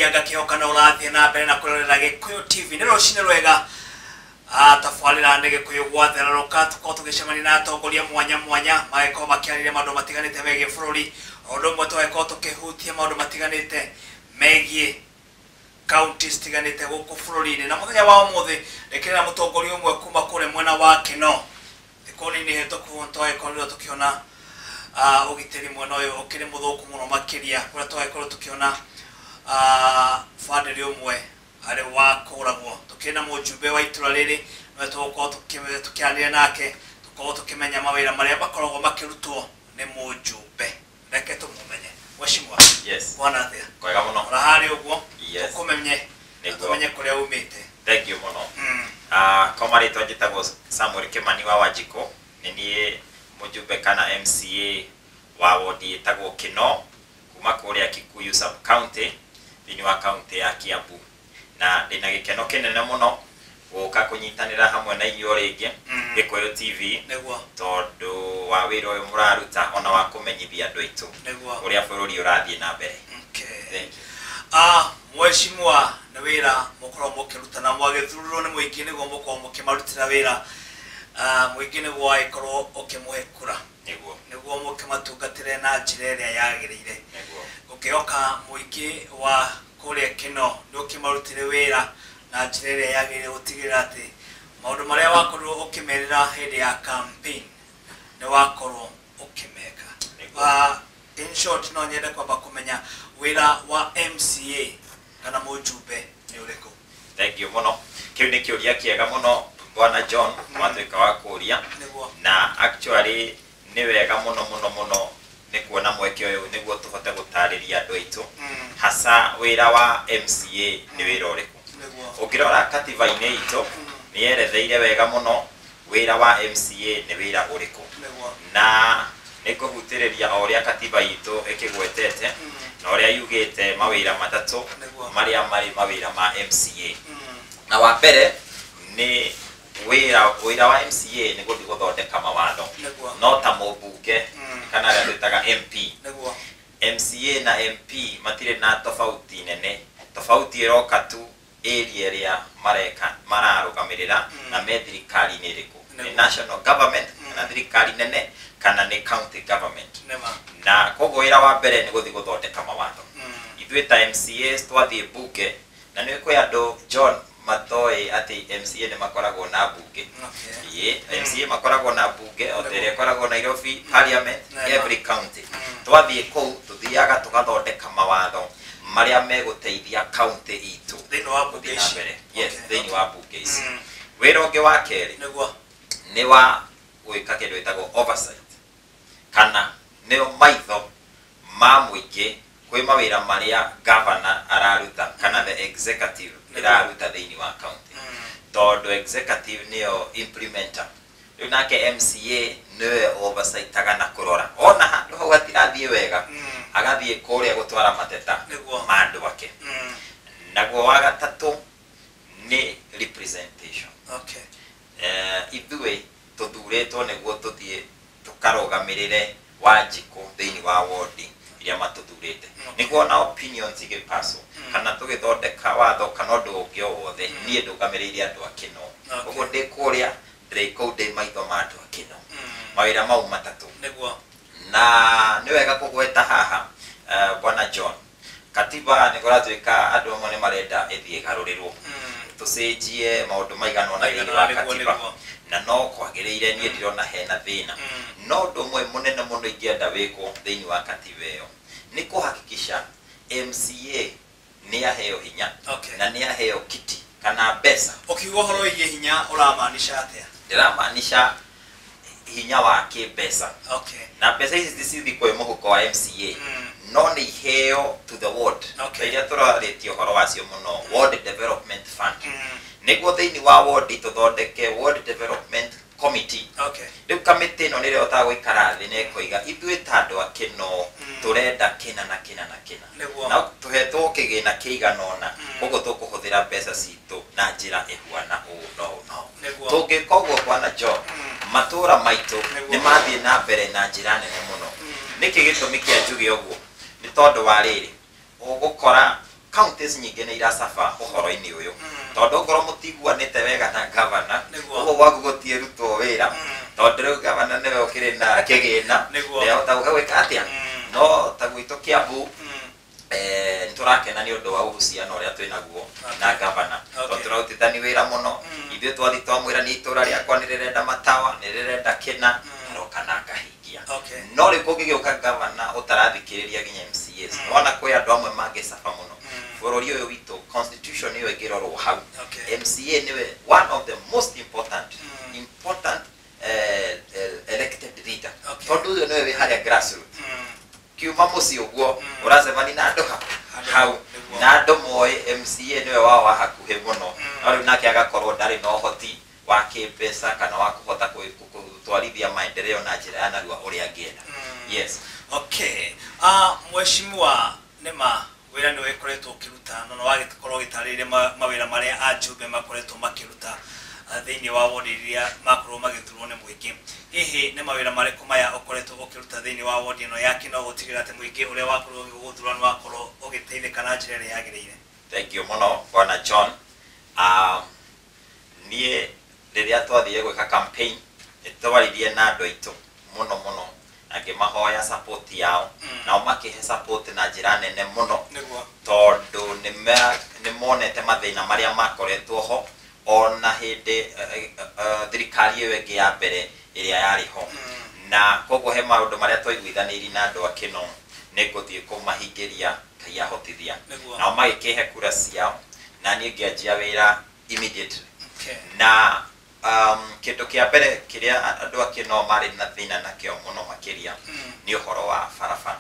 Nyaga Kioka na urathie na mbere na kurorera Gikuyu TV ni rucine rwega tafarira ndege kuyugwathera roka tuko tugicemani na atongoria mwanya mwanya mageko makiarire maundu matiganite megie bururi ondo mwe tweko tukihutia maundu matiganite megie counties tiganite guku bururi-ini na muthenya wa umuthi rekera mutongoria umwe kuma kure mwena wa Kino ikoni ni hetuku tweko tukiona ugiteri mwena uyu ukiri muthuku muno makiria kuria tweko tukiona fadeli umwe ari wakoragwo tukina mujumbe wa itura riri no twoko tukiaria nake tukoko tukimenya mawira maria bakoragwo makirutwo ni mujumbe reke tumumenye mweshimwa yes bwana athia kwega muno rahari uguo yes tukumenye tumenye kuria umite thank you muno komari twajitagwo Samuel Kimani wa Wanjiko ni mujumbe kana MCA wa wodi etagwo Kino kuma kuria Kikuyu sub county thini wa county ya Kiambu na ndina gikeno kinene muno guka kunyitanira hamwe na inyuo ringi Gikuyu TV tondu wa wira uyu muraruta ona wa kumenyithia andu aitu uria bururi urathie na mbere. Okay. Mweshimwa na wira mukorwo mukiruta na mwagithururo ni muingi niguo mukorwo mukimarutira wira muingi niguo ikorwo ukimuhekura niguo mukimatungatire na njira iria yagirire ukioka muingi wa kuria Kino ni ukimarutire wira na njira iria yagirire gutigirira ati maundu maria wakorwo ukimerera hindi ya campaign ni wakorwo ukimeka. In short no nyende kwamba kumenya wira wa MCA kana mujumbe ni uriko. Thank you muno. Kiu ni kiuria kiega muno bwana John mwatuika wa kuria na actually ni wega muno ni kuona mweke uyu niguo tuhote gutariria andu aitu hasa wira wa MCA ni wira uriku ukirora katiba-ini itu ni yeretheire wega muno wira wa MCA ni wira uriku na nikuhutiriria oria katiba itu ikigwetete na oria yugite mawira matatu maria mari mawira ma MCA na wa mbere ni wira wa MCA ni guthondeka mawatho no ta mubunge kana ria twitaga MP MCA na MP matire na tofauti nene tofauti iroka tu area ria mararugamirira na thirikari ni iriku ni national government na thirikari nene kana ni county government na koguo wira wa mbere ni guthi guthondeka mawatho ithuĩ ta MCAs twathie bunge na ni kwi andu John matoi ati MCA ni makoragwo na bunge MCA makoragwo na bunge otere koragwo Nairobi parliament every county twathie kou tuthiaga tugathondeka mawatho maria meguteithia county itu thĩinĩ wa bunge ici yes thĩinĩ wa bunge ici wĩra ũngĩ wa kerĩ nĩ wa gwĩka kĩndũ gĩtagwo oversight kana nĩo maitho ma mũingĩ kwĩ mawĩra maria governor araruta kana the executive iraruta thĩinĩ wa county tondu executive nĩyo implementer rĩu nake MCA nĩwe oversightaga na kũrora ona handũ hau hatirathie wega agathie kũrĩa gũtwara mateta ma andũ ake naguo wa gatatũ nĩ representation ithuĩ tuthuretwo nĩguo tuthie tukarugamirire Wanjiko thĩinĩ wa wodi iria matuthurite nĩguo na opinions igĩpasswo kana tũgĩthondeka watho kana ũndũ ũngĩ o wothe niĩ ndũgamĩrĩire andũ a Kino ũguo ndĩ kũrĩa ndĩ kũu ndĩ maitho ma andũ a Kino mawĩra mau matatũ na nĩ wega kũgweta haha bwana John katiba nĩ kũratuĩka andũ amwe nĩ marenda ĩthiĩ ĩgarũrĩrwo tucenjie maũndũ maigana ũna thĩinĩ wa katiba na no kwagĩrĩire niĩ ndirona hena thĩna no ũndũ ũmwe mũnene mũno ingĩenda wĩkwo thĩinĩ wa katiba ĩyo nĩ kũhakikisha MCA nĩ aheo hinya na nĩ aheo kiti kana mbeca ukiuga horo iye hinya ũramaanisha atĩa ndiramaanisha hinya wa kĩmbeca na mbeca ici cithi kwĩ mũhuko wa MCA no nĩ iheo to the ward iria tũrarĩtie ũhoro wacio mũno ward development fund nĩguo thĩinĩ wa ward tũthondeke ward development committee rĩu kamĩtĩ ĩno nĩrĩo ũtagũikara thĩ na ĩkoiga ithuĩ ta andũ a Kino tũrenda kĩna na kĩna na kĩna na tũhetwo kĩgĩna kĩigana ũna koguo tũkũhũthĩra mbeca citũ na njĩra ĩhuana ũũ na ũũ na ũũ tũngĩka ũguo bwana John matũũra maitũ nĩ mathiĩ na mbere na njĩra nene mũno nĩkĩ gĩtũmi kĩa njuge ũguo nĩ tondũ wa rĩrĩ ũgũkora counties nyingĩ nĩ iracafa ũhoro-inĩ ũyũ tondũ ngoro mũtiguanĩte wega na governor ũguo gwaku gũtiĩrutwo wĩra tondũ rĩu governor nĩwe ũkĩrĩ na kĩgĩna nĩahota gwĩka atĩa no ta gwitũ Kiambu nĩtũrakena nĩ ũndũ wa ũhuciano ũrĩa twĩnaguo na governor tondũ tũrarutithania wĩra mũno ithuĩ twathi twamwĩra nĩ itũra rĩakwa nĩ rĩrenda matawa nĩ rĩrenda kĩna aroka na akahingia no rĩu kũngĩgĩũka governor ũtarathikĩrĩria nginya MCAs wona kwĩ andũ amwe mangĩcaba mũno bũrũri ũyũ witũ constitution ĩyo ĩngĩrorwo hau MCA nĩwe one of the most important elected leader tondũ ũyũ nĩwe wĩ harĩa grassroots kiuma mũciĩ ũguo ũracemani na andũ hau na andũ moĩ MCA nĩwe wao wa hakuhĩ mũno no rĩu nake agakorwo ndarĩ na ũhoti wa kĩmbeca kana wa kũhota gũtwarithia maendeleo na njĩra ya narua ũrĩa angĩenda yes okay mheshimiwa nĩma wĩra nĩ wĩkoretwo ũkĩruta no wagĩkorwo ũgĩtarĩria mawĩra marĩa ajumbe makoretwo makĩruta thĩinĩ wa wodi iria makorwo magĩthurwo nĩ mũingĩ hihi nĩ mawĩra marĩkũ maya ũkoretwo ũkĩruta thĩinĩ wa wodi ĩno yake no gũtigĩrĩra atĩ mũingĩ ũrĩa wakorwo ũgĩgũthura nĩ wakorwo ũgĩteithĩka na njĩra ĩrĩa yagĩrĩire thank you mũno bwana John niĩ rĩrĩa twathire gwĩka campaign nĩtwaririe na andũ aitũ mũno ngĩmahoya support yao nao makĩhe support na njĩra nene mũno tondũ nĩmonete mathĩna marĩa makoretwo ho ona hĩndĩ thirikari ĩyo ĩngĩ ya mbere ĩrĩa yarĩ ho na koguo he maũndũ marĩa twaiguithanĩirie na andũ akĩno nĩngũthiĩ kũmahingĩria Ngai ahotithia nao magĩkĩhe kura ciao na niĩ ngĩanjia wĩra immediately na kĩndũ kĩa mbere kĩrĩa andũ akĩno marĩ na thĩna nakĩo mũno makĩria nĩ ũhoro wa barabara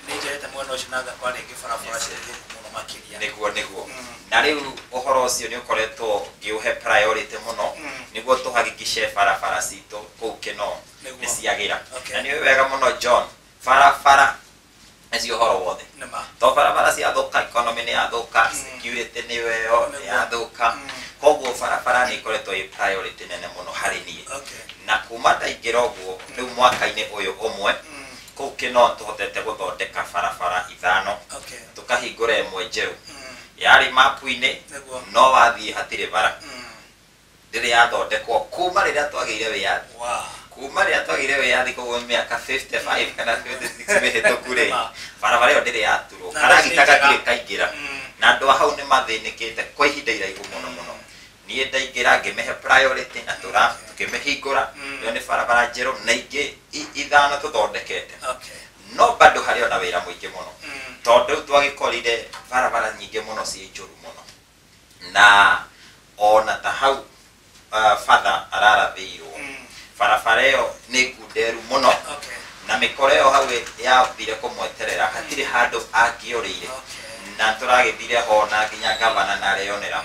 nĩ njerete mwena ũcio na ngakora rĩngĩ barabara ciĩgiĩ mũno makĩria nĩguo na rĩu ũhoro ũcio nĩ ũkoretwo ngĩũhe priority mũno nĩguo tũhakikice barabara citũ kũu kĩno nĩ ciagĩra na nĩ wega mũno John barabara nĩcio ũhoro wothe to barabara ciathũka economy nĩ yathũka security nĩyo yathũka koguo barabara nĩ ikoretwo ĩ priority nene mũno harĩ niĩ na kuma ndaingĩra ũguo rĩu mwaka-inĩ ũyũ ũmwe kũu kĩno tũhotete gũthondeka barabara 5 tũkahingũra ĩmwe njerũ yarĩ mapu-inĩ no wathiĩ hatirĩ bara ndĩrĩ yathondekwo kuma rĩrĩa twagĩire wĩyathi koguo mĩaka 55 kana 56 mĩhĩtũku rĩ barabara ĩyo ndĩrĩ yaturwo karagita gatirĩ kaingĩra na andũ a hau nĩ mathĩnĩkĩte kwa ihinda iraihu mũno niĩ ndaingĩra ngĩmĩhe priority na tũkĩmĩhingũra ĩyo nĩ barabara njerũ na ingĩ 5 tũthondekete no bado harĩ ona wĩra mũingĩ mũno tondũ twagĩkorire barabara nyingĩ mũno ciĩ njũru mũno na ona ta hau father ararathĩirwo barabara ĩyo nĩ ngunderu mũno na mĩkora ĩyo hau yathire kũmweterera hatirĩ handũ angĩorĩire na tũragĩthire ho na nginya gavana na areyonera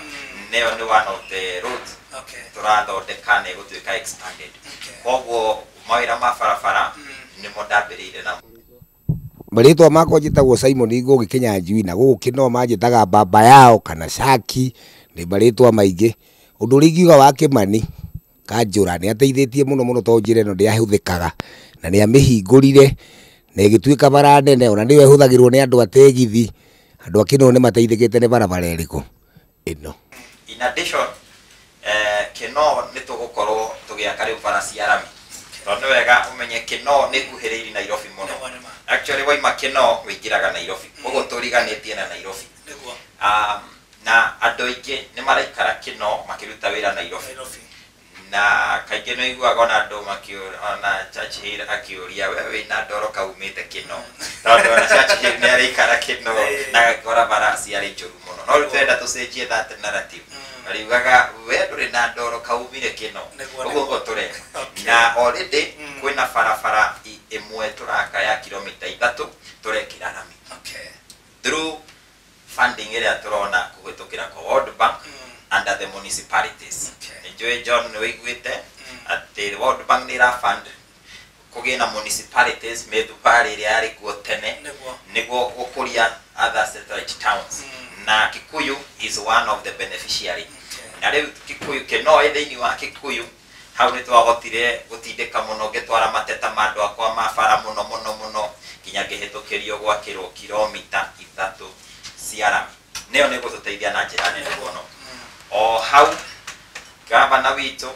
nĩyo nĩ one of the roads tũrathondeka na ĩgũtuĩka expanded koguo mawĩra ma barabara nĩmo ndambĩrĩire namo marĩtwa makwa njĩtagwo Simon Ngũgĩ Kĩnyanjui na gũkũ Kĩno manjĩtaga baba yao kana Shaki nĩ marĩtwa maingĩ ũndũ ũrĩa ingiuga wa Kĩmani Kanjũra nĩ ateithĩtie mũno tondũ njĩra ĩno ndĩahũthĩkaga na nĩ amĩhingũrire na ĩgĩtuĩka bara nene ona nĩyo ĩhũthagĩrwo nĩ andũ ategithi andũ a Kĩno nĩ mateithĩkĩte nĩ barabara ĩrĩkũ ĩno in addition Kĩno nĩ tũgũkorwo tũgĩaka rĩu bara cia rami tondũ wega ũmenye Kĩno nĩ kuhĩrĩirie Nairobi mũno actually waima Kĩno wĩingĩraga Nairobi ũguo tũriganĩtie na Nairobi na andũ aingĩ nĩ maraikara Kĩno makĩruta wĩra Nairobi na kaingĩ nĩ iguaga ona andũ ona Churchill akĩũria we wĩna ndoro kaumĩte Kĩno tondũ ona Churchill nĩ araikara Kĩno na agakora bara ciarĩ njũru mũno no rĩu tũrenda tũcenjie that narrative ariugaga we ndũrĩ na ndoro kaumire Kĩno ũguo tũreka na already kwĩna barabara ĩmwe tũraka ya kilomita 3 tũrekĩra rami through funding ĩrĩa tũrona kũhĩtũkĩra kwa World Bank under the municipalities nĩnjũĩ John nĩ wĩiguĩte atĩ World Bank nĩ ĩrafund kũgĩe na municipalities mĩthubarĩ ĩrĩa yarĩ kuo tene nĩguo gũkũria other satellite towns na Kikuyu is one of the beneficiary na rĩu Kikuyu Kĩno thĩinĩ wa Kikuyu hau nĩ twahotire gũtindĩka mũno ngĩtwara mateta ma andũ akwa ma bara mũno nginya ngĩhĩtũkĩrio gwakĩrwo kilomita 3 ciara neo nä gå tå teithia na njä ra nene må no o hau gavana witå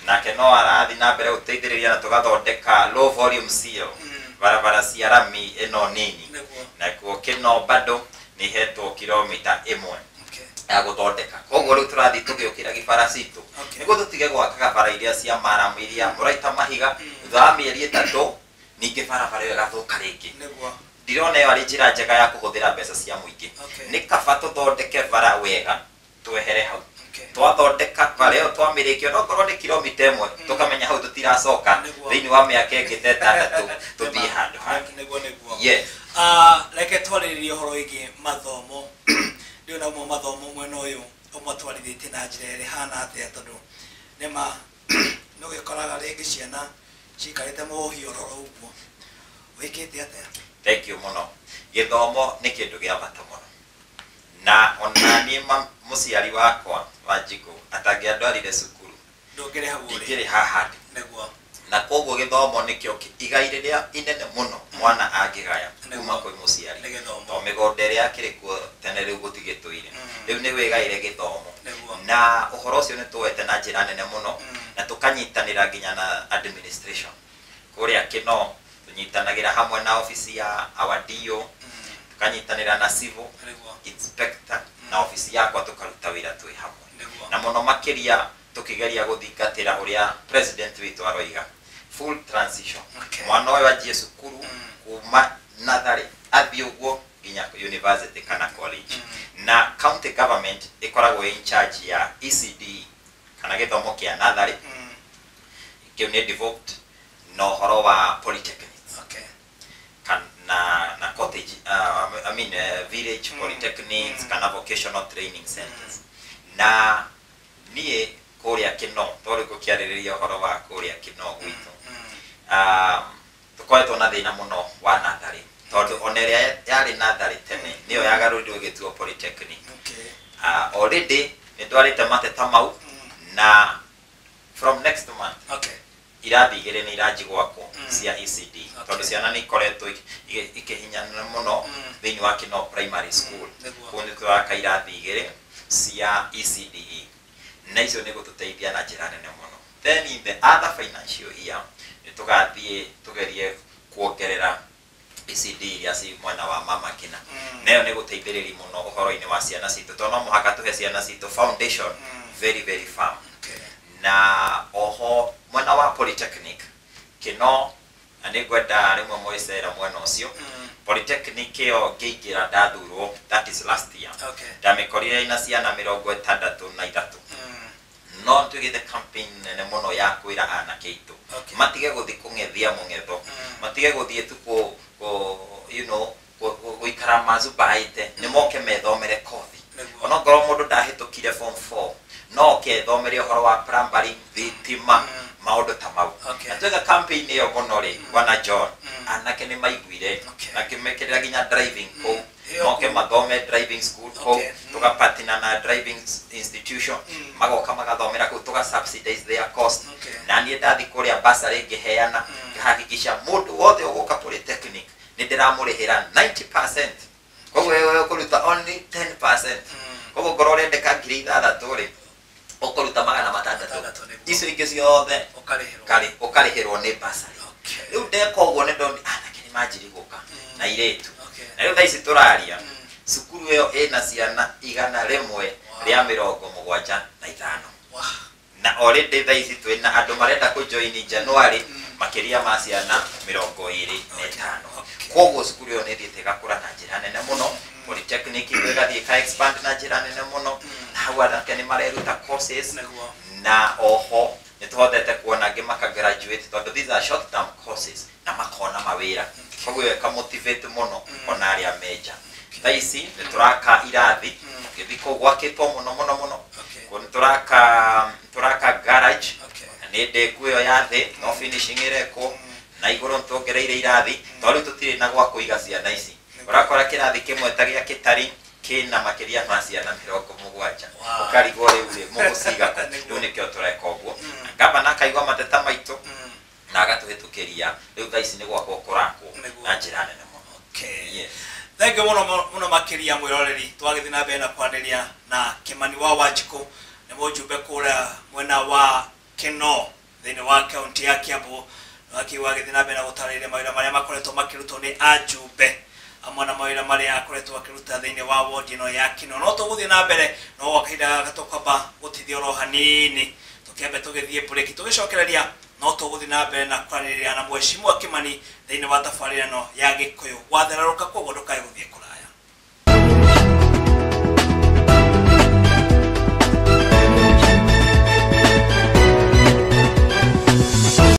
nake no arathi na mbere gå teithä rä ria na tå gathondeka low volume seal barabara cia rami ä no nini nakuo kä no bado nä hetwo kilomita 1 ya gå thondeka koguo rä u tå rathi tå gä å kä ra gä bara citå nä gå tå tige gwakaga bara iria cia maramu iria må raita mahiga thutha wa mä eri 3 ningä barabara ä yo ĩgathũka rä ngä ndirona ä yo arä njä ra njega ya kå hå thä ra mbeca cia må ingä nä kaba tå thondeke bara wega twehere hau twathondeka bara ä yo twamä rä kie nokorwo nä kilomita 1 tå kamenya hau tå tiracoka thä inä wa mä aka ä ngä ta 6 tå thiä handå hangä reke twarä rä rie å horo wä gä mathomo rä namo mathomo mwena å yå å matwarithä tie na njä ra ä rä hana atä tondå nä ma no gä koraga rä ngä ciana cikarä te må hiororo å guo wä kä te atä thank you muno githomo ni kindu gia bata muno na ona ni må ciari wakwa wa Njigũ atangiandwarire cukuru ndingiri haha na koguo githomo nikio igai riria inene muno mwana angigaya kuma kwi må ciari to mĩgũnda ĩrĩa yakĩrĩ kuo tene rĩu gũtigĩtũire rĩu nĩ wĩgaire gĩthomo na ũhoro ũcio nĩ tũwete na njĩra nene muno na tũkanyitanĩra nginya na administration kũrĩa Kĩno tũnyitanagĩra hamwe na ofisi ya our DO tũkanyitanĩra na civil inspector na ofisi yakwa tũkaruta wĩra twĩ hamwe na mũno makĩria tũkĩgeria gũthingatĩra ũrĩa president witũ aroiga full transition mwana ũyũ anjie cukuru kuma natharĩ athiĩ ũguo nginya university kana college na county government ĩkoragwo in charge ya ECD kana gĩthomo kĩa natharĩ kĩu nĩ devolved no ũhoro wa polytechnics na cottage village polytechnics kana vocational training centers na niĩ kũrĩa Kĩno tondũ gũkĩarĩrĩria ũhoro wa kũrĩa Kĩno gwitũ tũkoretwo na thĩna mũno wa natharĩ tondũ ona ĩrĩa yarĩ natharĩ tene nĩyo yagarũrirwo ĩgĩtuo polytechnic already nĩ ndwarĩte mateta mau na from next month irathi igĩrĩ nĩ iranji gwakwo cia ECD tondũ ciana nĩ ikoretwo ikĩhinyana mũno thĩinĩ wa Kĩno primary school kũu nĩ tũraka irathi igĩrĩ cia ECD na icio nĩ gũtũteithia na njĩra nene mũno then in the other financial year nĩ tũgathiĩ tũgerie kuongerera ECD iria ci mwena wa Mama Ngina nayo nĩ gũteithĩrĩria mũno ũhoro-inĩ wa ciana citũ tondũ no mũhaka tũhe ciana citũ foundation very very firm na oho mwena wa polytechnic Kĩno na nĩ ngwenda rĩmwe mwĩcera mwena ũcio polytechnic ĩyo ngĩingĩra ndathurwo that is last year ndamĩkorire ina ciana 63 no tũgĩte campaign nene mũno ya kwĩra anake aitũ matige gũthiĩ kũng'ethia mũng'etho matige gũthiĩ tu gũikara mazubaĩte nĩ moke methomere kothi ona ngorwo mũndũ ndahĩtũkire form 4 no oke thomere ũhoro wa primary thitima maũndũ ta mau na tweka campaign ĩyo mũno rĩ bwana John anake nĩ maiguire na kĩmekĩrĩra nginya driving kũu moke mathome driving school kũu tũgapatina na driving institution magoka magathomera kũu tũgasubsidize their cost na niĩ ndathi kũrĩa bursary ngĩheana ngahakikisha mũndũ wothe ũgũka polytechnic nĩ ndĩramũrĩhĩra 90% koguo ũkũruta only 10% koguo ngorwo ũrendeka 6,000 rĩ ũkũruta 600 icio ingĩ ciothe ũkarĩhĩrwo nĩ bursary rĩu ndeka ũguo nĩ ndoni anake nĩ manjiri gũka na irĩtu na rĩu thaa ici tũraria cukuru ĩyo ĩna ciana 175 na already thaa ici twĩna andũ marenda kũjoin January makĩria ma ciana 25 koguo cukuru ĩyo nĩ thiĩte ĩgakũra na njĩra nene mũno polytechnic ĩgathiĩ ka expand na njĩra nene mũno na hau anake nĩ mareruta courses na oho nĩ tũhotete kuona angĩ makagraduate tondũ these are short term courses na makona mawĩra koguo ĩkamotivate mũno ona arĩa menja thaa ici nĩ tũraka irathi gĩthiĩ kũu gwakĩtwo mũno nĩ tũraka garage na nĩ ndĩku ĩyo ya thĩ no finishing ĩrekwo na igũrũ nĩtuongereire irathi tondũ tũtirĩ na gwa kũiga ciana ici ũrakora kĩrathi kĩmwe ta gĩa Kĩtari kĩna makĩria ma ciana 70 ũkarigwo rĩu mũgũciga rĩu nĩkĩo tũreka ũguo ngavana akaigua mateta maitũ na agatũhĩtũkĩria rĩu thaa ici nĩ gwakwo kũrakwo na njĩra nene mũno thenge muno makiria mwiroreri twagithii na mbere na kwanderia na Kimani wa Wanjiku ni mujumbe kura mwena wa Kino thini wa kaunti ya Kiambu wakiwagithii na mbere na gutariria mawira maria makoretwo makirutwo ni ajumbe amwe na mawira maria akoretwo akiruta thini wa ward ino ya Kino no tuguthii na mbere no wakaida gatokwamba gutithio ro hanini tukiambe tugithie break tugicokereria no tuguthii na mbere na kwanderia na Mheshimiwa Kimani thini wa tafarira no ya Gikuyu watheraruka kwa godoka guthie kura